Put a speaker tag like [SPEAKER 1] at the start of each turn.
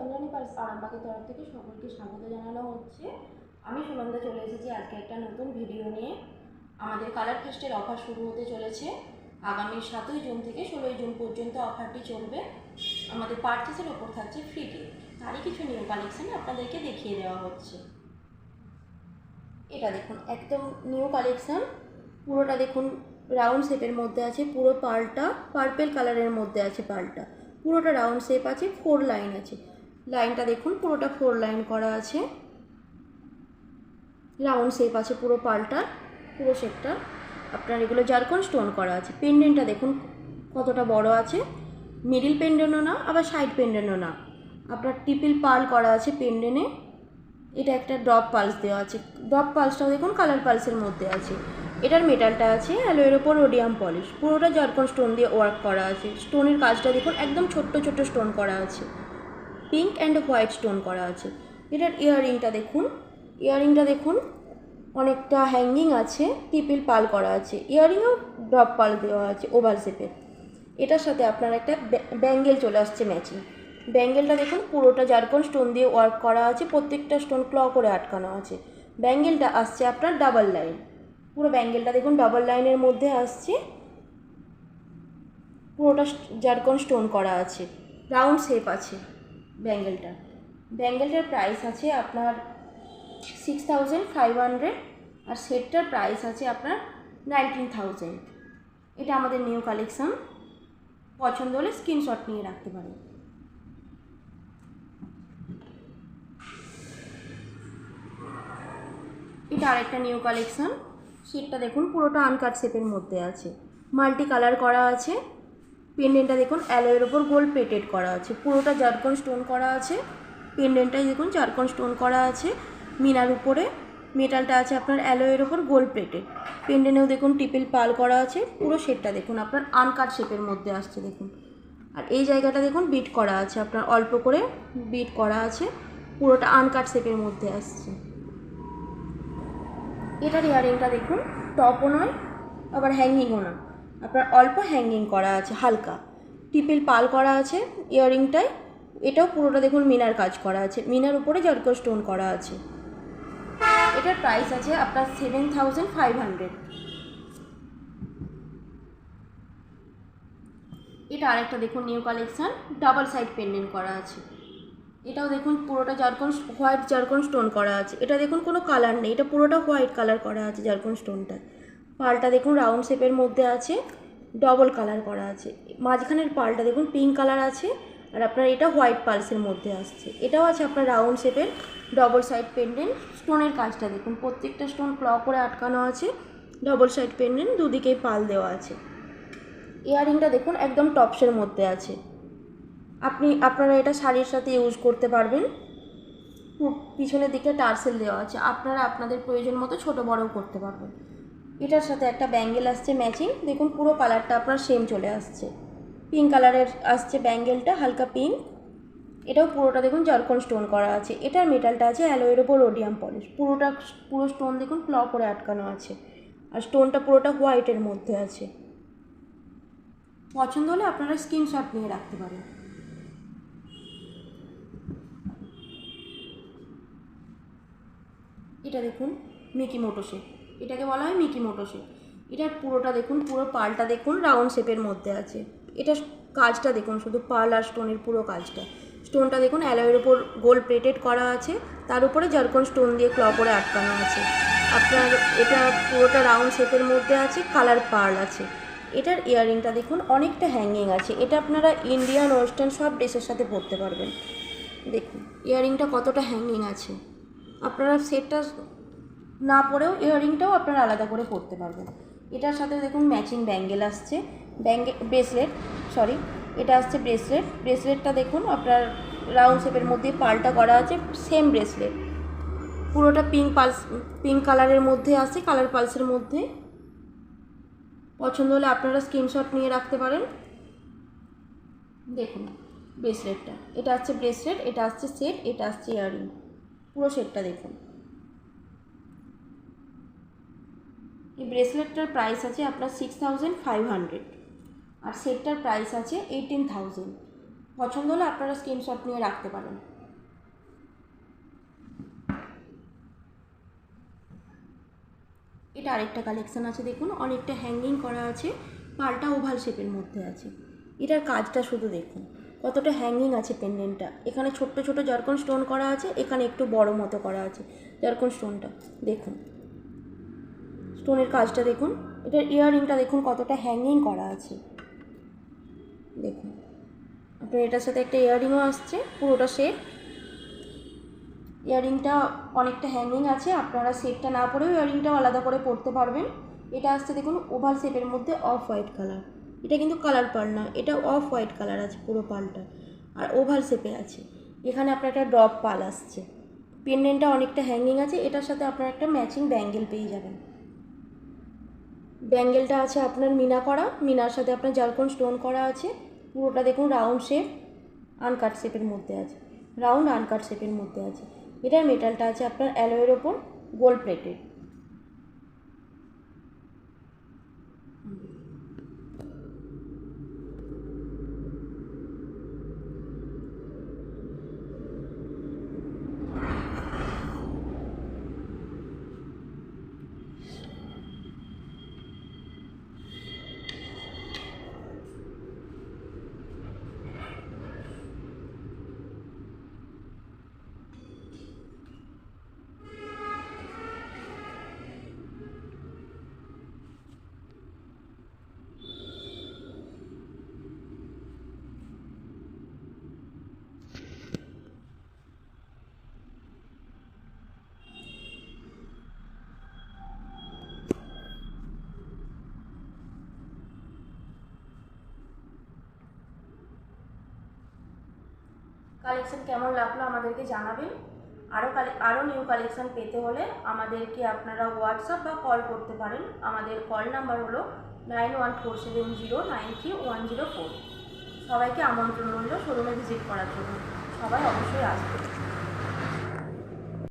[SPEAKER 1] Chandrani purse আরামবাগের তরফ থেকে সকলকে স্বাগত জানানো হচ্ছে। আমি সুনন্দা চলে এসেছি আজকে একটা নতুন ভিডিও নিয়ে। আমাদের কালার ফেস্টের অফার শুরু হতে চলেছে আগামী 7ই জুন থেকে 16ই জুন পর্যন্ত অফারটি চলবে। আমাদের পারচেসের ওপর থাকছে ফ্রি গিফট। তারই কিছু নিউ কালেকশন আপনাদেরকে দেখিয়ে দেওয়া হচ্ছে। এটা দেখুন একদম নিউ কালেকশন, পুরোটা দেখুন রাউন্ড শেপের মধ্যে আছে, পুরো পালটা পার্পেল কালারের মধ্যে আছে, পালটা পুরোটা রাউন্ড শেপ আছে, 4 লাইন আছে, লাইনটা দেখুন পুরোটা 4 লাইন করা আছে, রাউন্ড শেপ আছে পুরো পালটা, পুরো শেপটা আপনার এগুলো জারকন স্টোন করা আছে। পেন্ডেন্টটা দেখুন কতটা বড় আছে, মিডিল পেন্ডেন্টও না আবার সাইড পেন্ডেন্টও না, আপনার ট্রিপল পার্ল করা আছে পেন্ডেন্টে। এটা একটা ড্রপ পালস দেওয়া আছে, ড্রপ পালসটাও দেখুন কালার পালসের মধ্যে আছে। এটার মেটালটা আছে অ্যালোয়ের ওপর রোডিয়াম পলিশ, পুরোটা জারকন স্টোন দিয়ে ওয়ার্ক করা আছে। স্টোনের কাজটা দেখুন একদম ছোট্ট ছোট্ট স্টোন করা আছে, পিঙ্ক অ্যান্ড হোয়াইট স্টোন করা আছে। এটার ইয়াররিংটা দেখুন অনেকটা হ্যাঙ্গিং আছে, ট্রিপল পাল করা আছে, ইয়াররিংও ড্রপ পাল দেওয়া আছে ওভাল শেপের। এটার সাথে আপনার একটা ব্যাঙ্গেল চলে আসছে ম্যাচিং। ব্যাঙ্গেলটা দেখুন পুরোটা জারকন স্টোন দিয়ে ওয়ার্ক করা আছে, প্রত্যেকটা স্টোন ক্ল করে আটকানো আছে। ব্যাঙ্গেলটা আসছে আপনার ডাবল লাইন, পুরো ব্যাঙ্গেলটা দেখুন ডাবল লাইনের মধ্যে আসছে, পুরোটা জারকন স্টোন করা আছে, রাউন্ড শেপ আছে ব্যাঙ্গেলটার প্রাইস আছে আপনার 6500 আর সেটটার প্রাইস আছে আপনার 19000। এটা আমাদের নিউ কালেকশন, পছন্দ হলে স্ক্রিনশট নিয়ে রাখতে পারেন। এটা আরেকটা নিউ কালেকশন, সেটটা দেখুন পুরোটা আনকাট শেপের মধ্যে আছে, মাল্টি কালার করা আছে। পেন্ডেন্টটা দেখুন অ্যালোয়ের ওপর গোল্ড প্লেটেড করা আছে, পুরোটা জারকন স্টোন করা আছে। পেন্ডেন্টটাই দেখুন জারকন স্টোন করা আছে, মিনার উপরে মেটালটা আছে আপনার অ্যালোয়ের ওপর গোল্ড প্লেটেড। পেন্ডেন্টেও দেখুন ট্রিপল পাল করা আছে, পুরো সেটটা দেখুন আপনার আনকাট শেপের মধ্যে আসছে দেখুন। আর এই জায়গাটা দেখুন বিট করা আছে, আপনার অল্প করে বিট করা আছে, পুরোটা আনকাট শেপের মধ্যে আসছে। এটার ইয়ারিংটা দেখুন টপও নয় আবার হ্যাঙ্গিংও না, আপনার অল্প হ্যাঙ্গিং করা আছে, হালকা ট্রিপল পাল করা আছে ইয়ারিংটায়। এটাও পুরোটা দেখুন মিনার কাজ করা আছে, মিনার উপরে জারকন স্টোন করা আছে। এটার প্রাইস আছে আপনার 7500। এটা আরেকটা দেখুন new collection, double side pendant করা আছে। এটাও দেখুন পুরোটা হোয়াইট জারকন স্টোন করা আছে। এটা দেখুন কোনো কালার নেই, এটা পুরোটা হোয়াইট কালার করা আছে জারকন স্টোনটা। পালটা দেখুন রাউন্ড শেপের মধ্যে আছে, ডবল কালার করা আছে। মাঝখানের পালটা দেখুন পিঙ্ক কালার আছে, আর আপনার এটা হোয়াইট পালসের মধ্যে আসছে। এটাও আছে আপনার রাউন্ড শেপের ডবল সাইড পেন্ডেন্ট। স্টোনের কাজটা দেখুন প্রত্যেকটা স্টোন ক্ল করে আটকানো আছে, ডবল সাইড পেন্ডেন্ট, দুদিকেই পাল দেওয়া আছে। ইয়াররিংটা দেখুন একদম টপসের মধ্যে আছে, আপনারা এটা শাড়ির সাথে ইউজ করতে পারবেন। পিছনের দিকে টার্সেল দেওয়া আছে, আপনারা আপনাদের প্রয়োজন মতো ছোটো বড়ও করতে পারবেন। এটার সাথে একটা ব্যাঙ্গেল আসছে ম্যাচিং, দেখুন পুরো কালারটা আপনার সেম চলে আসছে, পিঙ্ক কালারের আসছে ব্যাঙ্গেলটা, হালকা পিঙ্ক। এটাও পুরোটা দেখুন জারকন স্টোন করা আছে। এটার মেটালটা আছে অ্যালোয়ের ওপর রোডিয়াম পলিশ, পুরো স্টোন দেখুন ক্ল করে আটকানো আছে, আর স্টোনটা পুরোটা হোয়াইটের মধ্যে আছে। পছন্দ হলে আপনারা স্ক্রিনশট নিয়ে রাখতে পারেন। এটা দেখুন মিকি মোটো শেপ, এটাকে বলা হয় মিকি মোটো শেপ। এটার পুরোটা দেখুন পুরো পালটা দেখুন রাউন্ড শেপের মধ্যে আছে। এটা কাজটা দেখুন শুধু পাল আর স্টোনের পুরো কাজটা, স্টোনটা দেখুন অ্যালয়ের উপর গোল্ড প্লেটেড করা আছে, তার উপরে জারকন স্টোন দিয়ে ক্ল করে আটকানো আছে। আপনার এটা পুরোটা রাউন্ড শেপের মধ্যে আছে, কালার পার্ল আছে। এটার ইয়াররিংটা দেখুন অনেকটা হ্যাঙ্গিং আছে, এটা আপনারা ইন্ডিয়ান ওয়েস্টার্ন সব ড্রেসের সাথে পরতে পারবেন। দেখুন ইয়াররিংটা কতটা হ্যাঙ্গিং আছে, আপনারা সেটটা না পরেও ইয়াররিংটাও আপনারা আলাদা করে পরতে পারবেন। এটার সাথে দেখুন ম্যাচিং ব্যাঙ্গেল আসছে, এটা আসছে ব্রেসলেটটা দেখুন আপনার রাউন্ড শেপের মধ্যে পালটা করা আছে, সেম ব্রেসলেট, পুরোটা পিঙ্ক কালারের মধ্যে আছে, কালার পালসের মধ্যে। পছন্দ হলে আপনারা স্ক্রিনশট নিয়ে রাখতে পারেন। দেখুন ব্রেসলেটটা, এটা আসছে ব্রেসলেট, এটা আসছে সেট, এটা আসছে ইয়াররিং, পুরো সেটটা দেখুন। এই ব্রেসলেটটার প্রাইস আছে আপনার 6500 আর সেটটার প্রাইস আছে 18000। পছন্দ হলে আপনারা স্ক্রিনশট নিয়ে রাখতে পারেন। এটা আরেকটা কালেকশান আছে, দেখুন অনেকটা হ্যাঙ্গিং করা আছে, পালটা ওভাল শেপের মধ্যে আছে। এটার কাজটা শুধু দেখুন কতটা হ্যাঙ্গিং আছে পেন্ডেন্টটা। এখানে ছোট্ট ছোট জারকন স্টোন করা আছে, এখানে একটু বড় মতো করা আছে জারকন স্টোনটা। দেখুন স্টোনের কাজটা দেখুন, এটার ইয়াররিংটা দেখুন কতটা হ্যাঙ্গিং করা আছে। দেখুন আপনার এটার সাথে একটা ইয়াররিংও আসছে, পুরোটা সেট। ইয়াররিংটা অনেকটা হ্যাঙ্গিং আছে, আপনারা সেটটা না পরেও ইয়াররিংটাও আলাদা করে পরতে পারবেন। এটা আসছে দেখুন ওভাল শেপের মধ্যে অফ হোয়াইট কালার। এটা কিন্তু কালার পার্ল না, এটা অফ হোয়াইট কালার আছে পুরো পার্লটা, আর ওভাল শেপে আছে। এখানে আপনার একটা ড্রপ পাল আসছে, পেন্ডেন্টটা অনেকটা হ্যাঙ্গিং আছে। এটার সাথে আপনার একটা ম্যাচিং ব্যাঙ্গেল পেয়ে যাবেন। ব্যাঙ্গেলটা আছে আপনার মিনা করা, মিনার সাথে আপনার জারকন স্টোন করা আছে। পুরোটা দেখুন রাউন্ড শেপ, আনকাট শেপের মধ্যে আছে, রাউন্ড আনকাট শেপের মধ্যে আছে। এটার মেটালটা আছে আপনার অ্যালয়ের ওপর গোল্ড প্লেটেড। কালেকশন কেমন লাগলো আমাদেরকে জানাবেন। আরও নিউ কালেকশন পেতে হলে আমাদেরকে আপনারা হোয়াটসঅ্যাপ বা কল করতে পারেন। আমাদের কল নাম্বার হলো 9147093104। সবাইকে আমন্ত্রণ রইল শোরুমে ভিজিট করার জন্য, সবাই অবশ্যই আসবে।